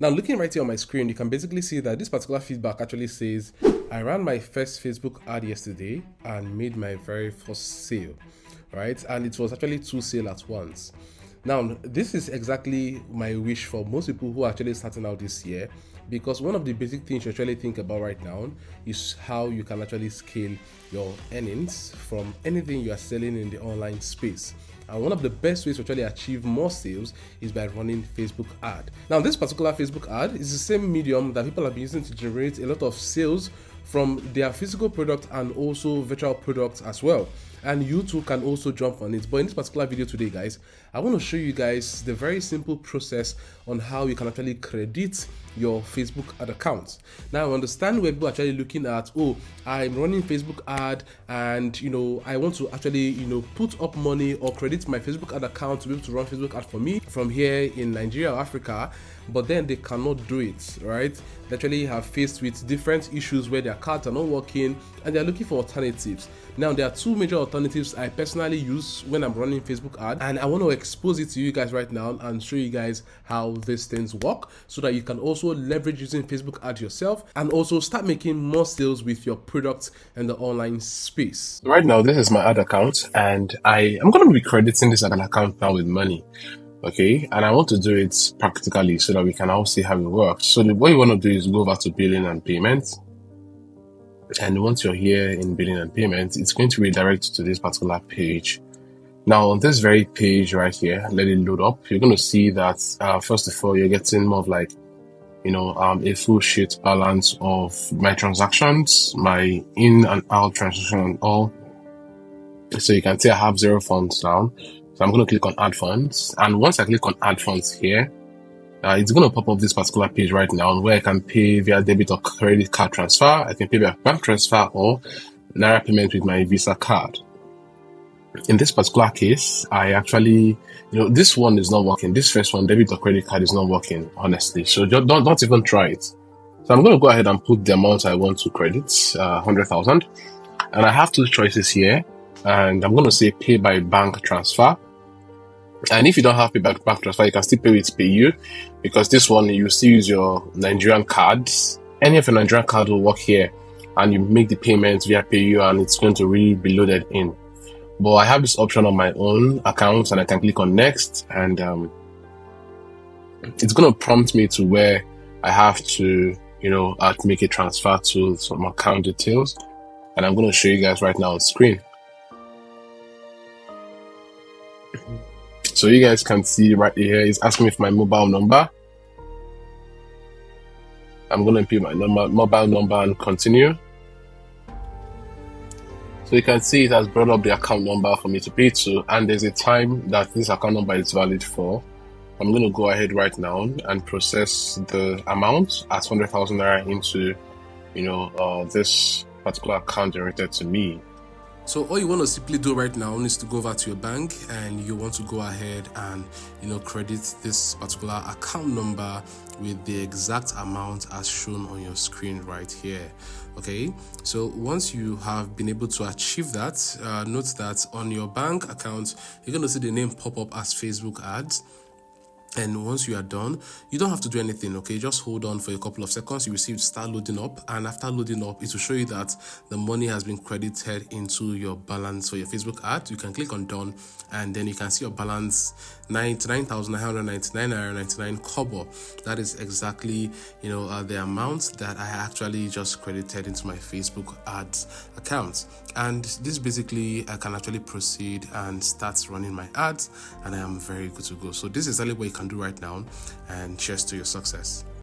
Now, looking right here on my screen, you can basically see that this particular feedback actually says, I ran my first Facebook ad yesterday and made my very first sale, right? And it was actually 2 sales at once. Now, this is exactly my wish for most people who are actually starting out this year, because one of the basic things you actually think about right now is how you can actually scale your earnings from anything you are selling in the online space. And one of the best ways to actually achieve more sales is by running Facebook ad. Now, this particular Facebook ad is the same medium that people have been using to generate a lot of sales from their physical product and also virtual products as well. And you too can also jump on it. But in this particular video today, guys, I want to show you guys the very simple process on how you can actually credit your Facebook ad account. Now, I understand where people are actually looking at, oh, I'm running Facebook ad and I want to actually put up money or credit my Facebook ad account to be able to run Facebook ad for me from here in Nigeria or Africa, but then they cannot do it, right? They actually have faced with different issues where their cards are not working and they're looking for alternatives. Now, there are two major alternatives I personally use when I'm running Facebook ad, and I want to expose it to you guys right now and show you guys how these things work so that you can also leverage using Facebook ad yourself and also start making more sales with your products in the online space. Right now, this is my ad account, and I'm going to be crediting this ad account now with money. Okay, and I want to do it practically so that we can all see how it works. So what you want to do is go over to billing and payments. And once you're here in billing and payments, it's going to redirect to this particular page. Now, on this very page right here, let it load up. You're going to see that, first of all, you're getting more of like, a full sheet balance of my transactions, my in and out transaction and all. So you can see I have 0 funds now. So I'm going to click on add funds. And once I click on add funds here, it's going to pop up this particular page right now where I can pay via debit or credit card transfer. I can pay via bank transfer or Naira payment with my Visa card. In this particular case, I actually, this one is not working. This first one, debit or credit card, is not working, honestly. So don't even try it. So I'm going to go ahead and put the amount I want to credit, 100,000. And I have two choices here. And I'm going to say pay by bank transfer. And if you don't have pay by bank transfer, you can still pay with PayU, because this one you still use your Nigerian cards. Any of your Nigerian card will work here, and you make the payments via PayU, and it's going to really be loaded in. But I have this option on my own account, and I can click on next, and it's going to prompt me to where I have to, make a transfer to some account details, and I'm going to show you guys right now on screen. So you guys can see right here, it's asking me for my mobile number. I'm going to input my mobile number and continue. So you can see it has brought up the account number for me to pay to, and there's a time that this account number is valid for. I'm going to go ahead right now and process the amount at 100,000 Naira into, this particular account generated to me. So all you want to simply do right now is to go over to your bank and you want to go ahead and credit this particular account number with the exact amount as shown on your screen right here. Okay, so once you have been able to achieve that, note that on your bank account you're going to see the name pop up as Facebook ads. And once you are done, you don't have to do anything, okay? Just hold on for a couple of seconds. You will see it start loading up, and after loading up, it will show you that the money has been credited into your balance for your Facebook ad. You can click on done, and then you can see your balance 99,999 Naira 99 kobo. That is exactly the amount that I actually just credited into my Facebook ads account. And this basically, I can actually proceed and start running my ads, and I am very good to go. So this is exactly what you can do right now, and cheers to your success.